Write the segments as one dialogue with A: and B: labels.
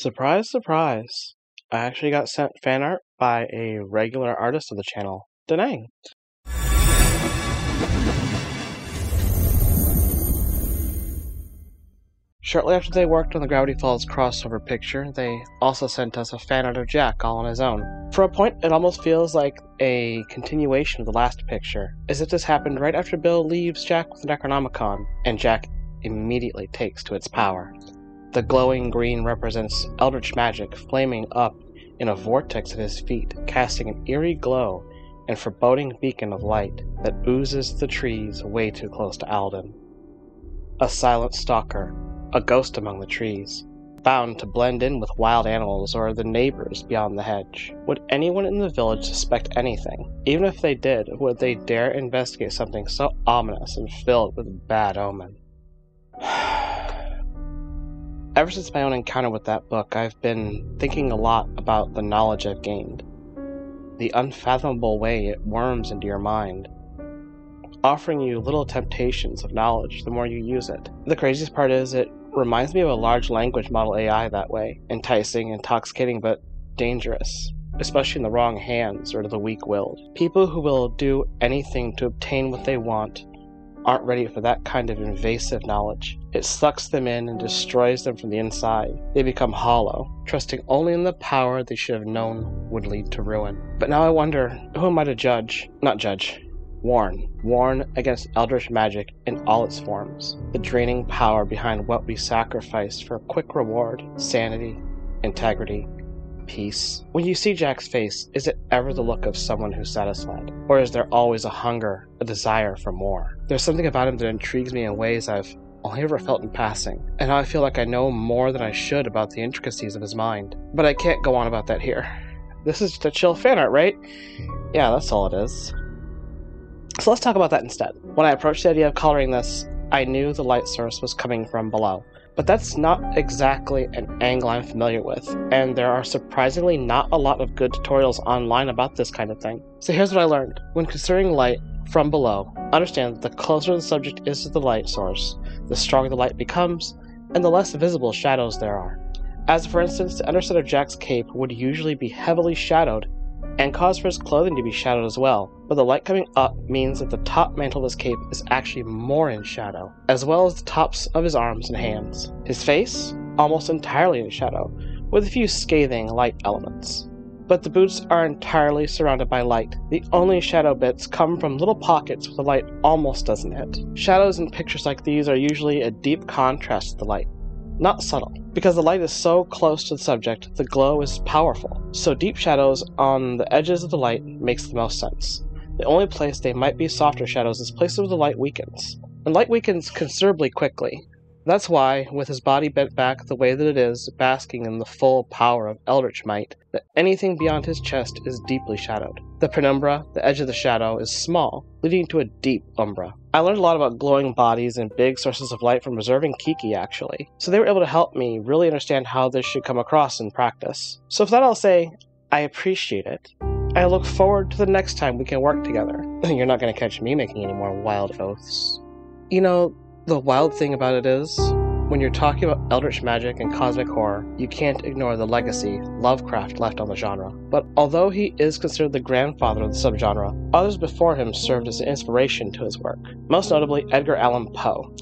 A: Surprise, surprise. I actually got sent fan art by a regular artist of the channel, Denang. Shortly after they worked on the Gravity Falls crossover picture, they also sent us a fan art of Jack all on his own. For a point, it almost feels like a continuation of the last picture, as if this happened right after Bill leaves Jack with the Necronomicon, and Jack immediately takes to its power. The glowing green represents Eldritch magic flaming up in a vortex at his feet, casting an eerie glow and foreboding beacon of light that oozes the trees way too close to Alden. A silent stalker, a ghost among the trees, bound to blend in with wild animals or the neighbors beyond the hedge. Would anyone in the village suspect anything? Even if they did, would they dare investigate something so ominous and filled with bad omen? Ever since my own encounter with that book, I've been thinking a lot about the knowledge I've gained, the unfathomable way it worms into your mind, offering you little temptations of knowledge the more you use it. The craziest part is it reminds me of a large language model AI that way, enticing, intoxicating, but dangerous, especially in the wrong hands or to the weak-willed. People who will do anything to obtain what they want aren't ready for that kind of invasive knowledge. It sucks them in and destroys them from the inside. They become hollow, trusting only in the power they should have known would lead to ruin. But now I wonder, who am I to warn against Eldritch magic in all its forms, the draining power behind what we sacrifice for a quick reward, sanity, integrity, peace. When you see Jack's face, is it ever the look of someone who's satisfied? Or is there always a hunger, a desire for more? There's something about him that intrigues me in ways I've only ever felt in passing, and now I feel like I know more than I should about the intricacies of his mind. But I can't go on about that here. This is just a chill fan art, right? Yeah, that's all it is. So let's talk about that instead. When I approached the idea of coloring this, I knew the light source was coming from below. But that's not exactly an angle I'm familiar with, and there are surprisingly not a lot of good tutorials online about this kind of thing. So here's what I learned. When considering light from below, understand that the closer the subject is to the light source, the stronger the light becomes, and the less visible shadows there are. As for instance, the underside of Jack's cape would usually be heavily shadowed, and cause for his clothing to be shadowed as well, but the light coming up means that the top mantle of his cape is actually more in shadow, as well as the tops of his arms and hands. His face, almost entirely in shadow, with a few scathing light elements. But the boots are entirely surrounded by light. The only shadow bits come from little pockets where the light almost doesn't hit. Shadows in pictures like these are usually a deep contrast to the light, not subtle. Because the light is so close to the subject, the glow is powerful, so deep shadows on the edges of the light makes the most sense. The only place they might be softer shadows is places where the light weakens, and light weakens considerably quickly. That's why, with his body bent back the way that it is, basking in the full power of Eldritch might, that anything beyond his chest is deeply shadowed. The penumbra, the edge of the shadow, is small, leading to a deep umbra. I learned a lot about glowing bodies and big sources of light from observing Kiki, actually, so they were able to help me really understand how this should come across in practice. So for that I'll say, I appreciate it. I look forward to the next time we can work together. You're not going to catch me making any more wild oaths. You know, the wild thing about it is, when you're talking about Eldritch magic and cosmic horror, you can't ignore the legacy Lovecraft left on the genre. But although he is considered the grandfather of the subgenre, others before him served as an inspiration to his work, most notably Edgar Allan Poe.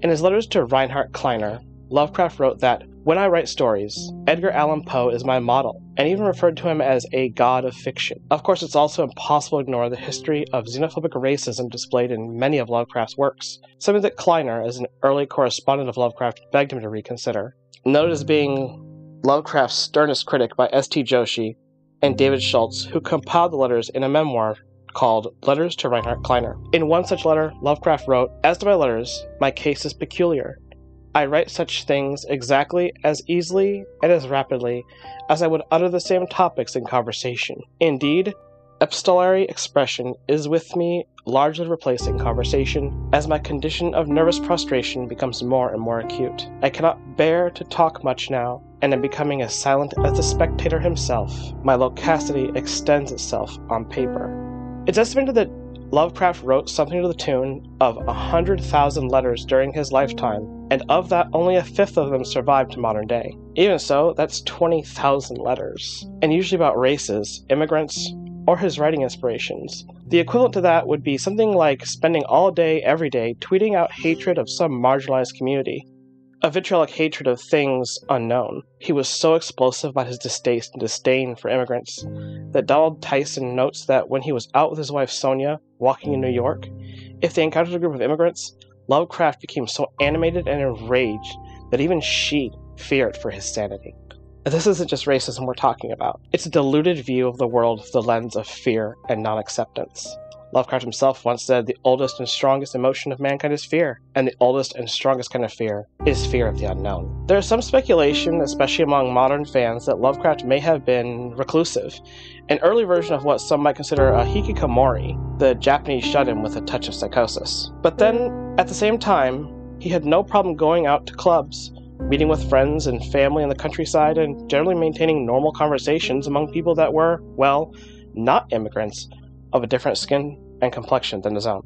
A: In his letters to Reinhard Kleiner, Lovecraft wrote that, "When I write stories, Edgar Allan Poe is my model," and even referred to him as a god of fiction. Of course, it's also impossible to ignore the history of xenophobic racism displayed in many of Lovecraft's works, something that Kleiner, as an early correspondent of Lovecraft, begged him to reconsider. Noted as being Lovecraft's sternest critic by S.T. Joshi and David Schultz, who compiled the letters in a memoir called Letters to Reinhard Kleiner. In one such letter, Lovecraft wrote, "As to my letters, my case is peculiar. I write such things exactly as easily and as rapidly as I would utter the same topics in conversation. Indeed, epistolary expression is with me largely replacing conversation, as my condition of nervous prostration becomes more and more acute. I cannot bear to talk much now, and am becoming as silent as the spectator himself. My loquacity extends itself on paper." It's estimated that Lovecraft wrote something to the tune of 100,000 letters during his lifetime, and of that, only a fifth of them survived to modern day. Even so, that's 20,000 letters, and usually about races, immigrants, or his writing inspirations. The equivalent to that would be something like spending all day, every day, tweeting out hatred of some marginalized community. A vitriolic hatred of things unknown. He was so explosive about his distaste and disdain for immigrants that Donald Tyson notes that when he was out with his wife Sonia, walking in New York, if they encountered a group of immigrants, Lovecraft became so animated and enraged that even she feared for his sanity. This isn't just racism we're talking about. It's a diluted view of the world through the lens of fear and non-acceptance. Lovecraft himself once said, "The oldest and strongest emotion of mankind is fear, and the oldest and strongest kind of fear is fear of the unknown." There is some speculation, especially among modern fans, that Lovecraft may have been reclusive, an early version of what some might consider a hikikomori, the Japanese shut-in with a touch of psychosis. But then, at the same time, he had no problem going out to clubs, meeting with friends and family in the countryside, and generally maintaining normal conversations among people that were, well, not immigrants, of a different skin and complexion than his own.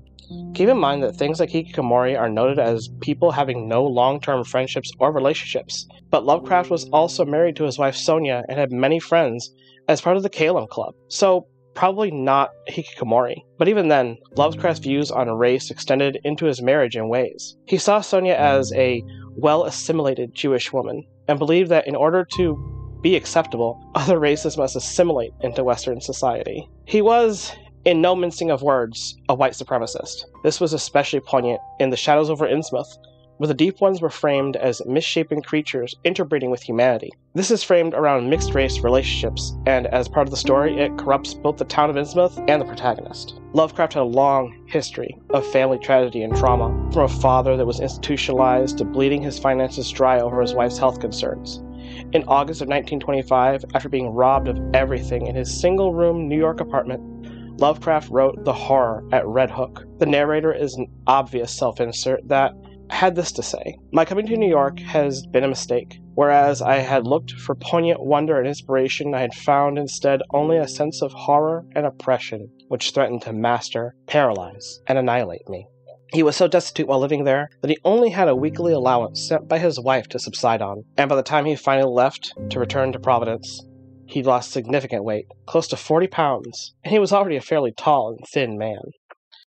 A: Keep in mind that things like hikikomori are noted as people having no long-term friendships or relationships, but Lovecraft was also married to his wife Sonia and had many friends as part of the Kalem Club, so probably not hikikomori. But even then, Lovecraft's views on race extended into his marriage in ways. He saw Sonia as a well-assimilated Jewish woman, and believed that in order to be acceptable, other races must assimilate into Western society. He was, in no mincing of words, a white supremacist. This was especially poignant in The Shadows over Innsmouth, where the Deep Ones were framed as misshapen creatures interbreeding with humanity. This is framed around mixed-race relationships, and as part of the story, it corrupts both the town of Innsmouth and the protagonist. Lovecraft had a long history of family tragedy and trauma, from a father that was institutionalized to bleeding his finances dry over his wife's health concerns. In August of 1925, after being robbed of everything in his single-room New York apartment, Lovecraft wrote The Horror at Red Hook. The narrator is an obvious self-insert that had this to say: "My coming to New York has been a mistake. Whereas I had looked for poignant wonder and inspiration, I had found instead only a sense of horror and oppression, which threatened to master, paralyze, and annihilate me." He was so destitute while living there that he only had a weekly allowance sent by his wife to subside on, and by the time he finally left to return to Providence, he'd lost significant weight, close to 40 pounds, and he was already a fairly tall and thin man.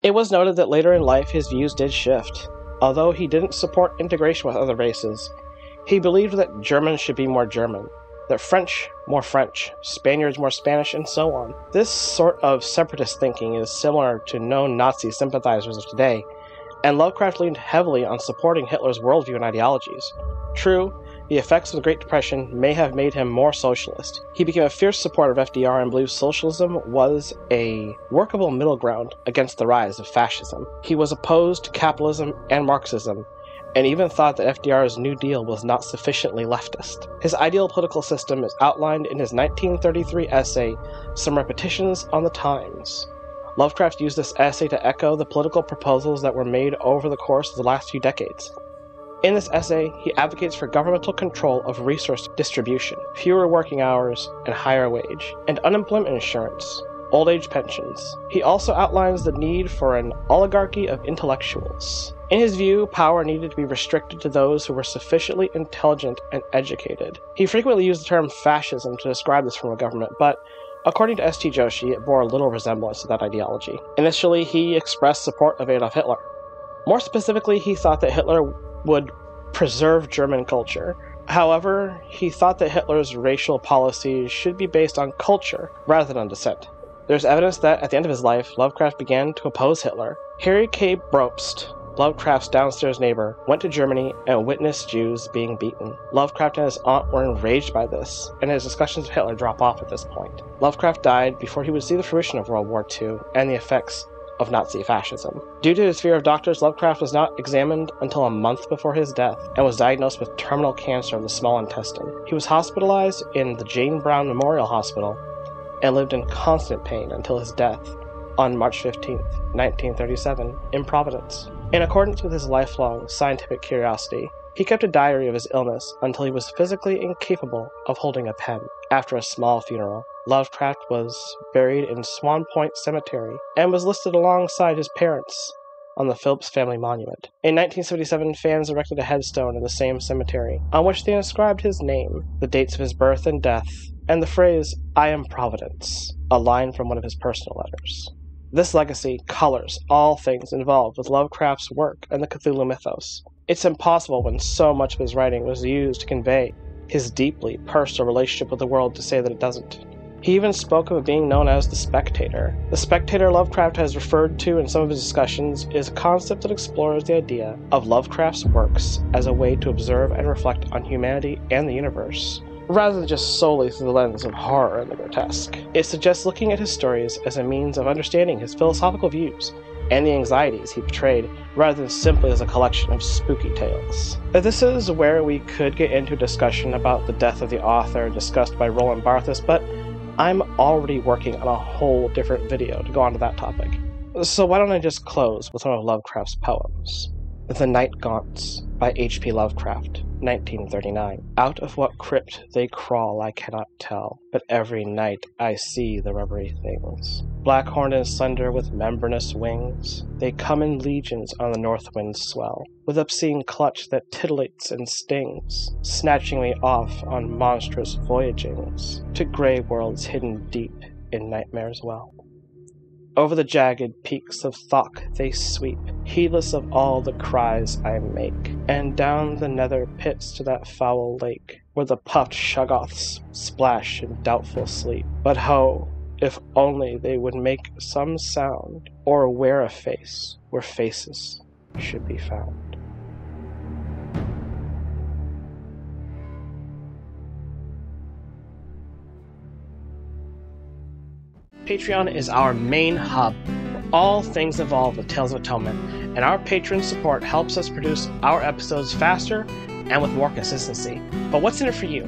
A: It was noted that later in life his views did shift. Although he didn't support integration with other races, he believed that Germans should be more German, that French more French, Spaniards more Spanish, and so on. This sort of separatist thinking is similar to known Nazi sympathizers of today, and Lovecraft leaned heavily on supporting Hitler's worldview and ideologies. True, the effects of the Great Depression may have made him more socialist. He became a fierce supporter of FDR and believed socialism was a workable middle ground against the rise of fascism. He was opposed to capitalism and Marxism, and even thought that FDR's New Deal was not sufficiently leftist. His ideal political system is outlined in his 1933 essay, Some Repetitions on the Times. Lovecraft used this essay to echo the political proposals that were made over the course of the last few decades. In this essay, he advocates for governmental control of resource distribution, fewer working hours and higher wage, and unemployment insurance, old age pensions. He also outlines the need for an oligarchy of intellectuals. In his view, power needed to be restricted to those who were sufficiently intelligent and educated. He frequently used the term fascism to describe this form of government, but according to S.T. Joshi, it bore little resemblance to that ideology. Initially, he expressed support of Adolf Hitler. More specifically, he thought that Hitler would preserve German culture. However, he thought that Hitler's racial policies should be based on culture rather than on descent. There's evidence that at the end of his life, Lovecraft began to oppose Hitler. Harry K. Brobst, Lovecraft's downstairs neighbor, went to Germany and witnessed Jews being beaten. Lovecraft and his aunt were enraged by this, and his discussions with Hitler drop off at this point. Lovecraft died before he would see the fruition of World War II and the effects of Nazi fascism. Due to his fear of doctors, Lovecraft was not examined until a month before his death and was diagnosed with terminal cancer of the small intestine. He was hospitalized in the Jane Brown Memorial Hospital and lived in constant pain until his death on March 15, 1937, in Providence. In accordance with his lifelong scientific curiosity, he kept a diary of his illness until he was physically incapable of holding a pen. After a small funeral, Lovecraft was buried in Swan Point Cemetery and was listed alongside his parents on the Phillips family monument. In 1977, fans erected a headstone in the same cemetery, on which they inscribed his name, the dates of his birth and death, and the phrase, "I am Providence," a line from one of his personal letters. This legacy colors all things involved with Lovecraft's work and the Cthulhu mythos. It's impossible when so much of his writing was used to convey his deeply personal relationship with the world to say that it doesn't. He even spoke of being known as the Spectator. The Spectator Lovecraft has referred to in some of his discussions is a concept that explores the idea of Lovecraft's works as a way to observe and reflect on humanity and the universe, rather than just solely through the lens of horror and the grotesque. It suggests looking at his stories as a means of understanding his philosophical views and the anxieties he portrayed, rather than simply as a collection of spooky tales. This is where we could get into a discussion about the death of the author discussed by Roland Barthes, but I'm already working on a whole different video to go on to that topic. So why don't I just close with one of Lovecraft's poems. The Night Gaunts by H.P. Lovecraft, 1939. Out of what crypt they crawl I cannot tell, but every night I see the rubbery things. Black-horned and slender with membranous wings, they come in legions on the north wind's swell, with obscene clutch that titillates and stings, snatching me off on monstrous voyagings, to grey worlds hidden deep in nightmare's well. Over the jagged peaks of Thok they sweep, heedless of all the cries I make, and down the nether pits to that foul lake, where the puffed shoggoths splash in doubtful sleep. But ho, if only they would make some sound, or wear a face where faces should be found. Patreon is our main hub for all things involved with Tales of Atonement, and our patron support helps us produce our episodes faster and with more consistency. But what's in it for you?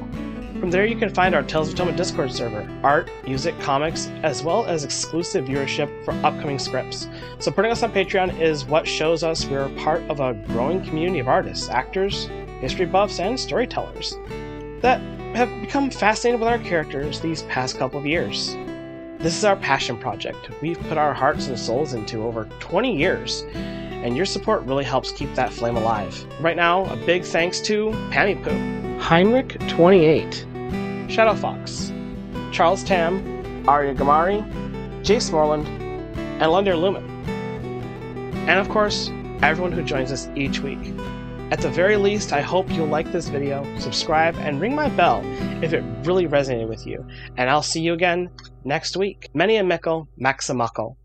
A: From there you can find our Tales of Atonement Discord server, art, music, comics, as well as exclusive viewership for upcoming scripts. Supporting us on Patreon is what shows us we're part of a growing community of artists, actors, history buffs, and storytellers that have become fascinated with our characters these past couple of years. This is our passion project we've put our hearts and souls into over 20 years, and your support really helps keep that flame alive. Right now, a big thanks to Pammy Poo, Heinrich28, Shadow Fox, Charles Tam, Arya Gamari, Jace Morland, and Lunder Lumen. And of course, everyone who joins us each week. At the very least, I hope you'll like this video, subscribe, and ring my bell if it really resonated with you. And I'll see you again next week. Many a mickle, maximuckle.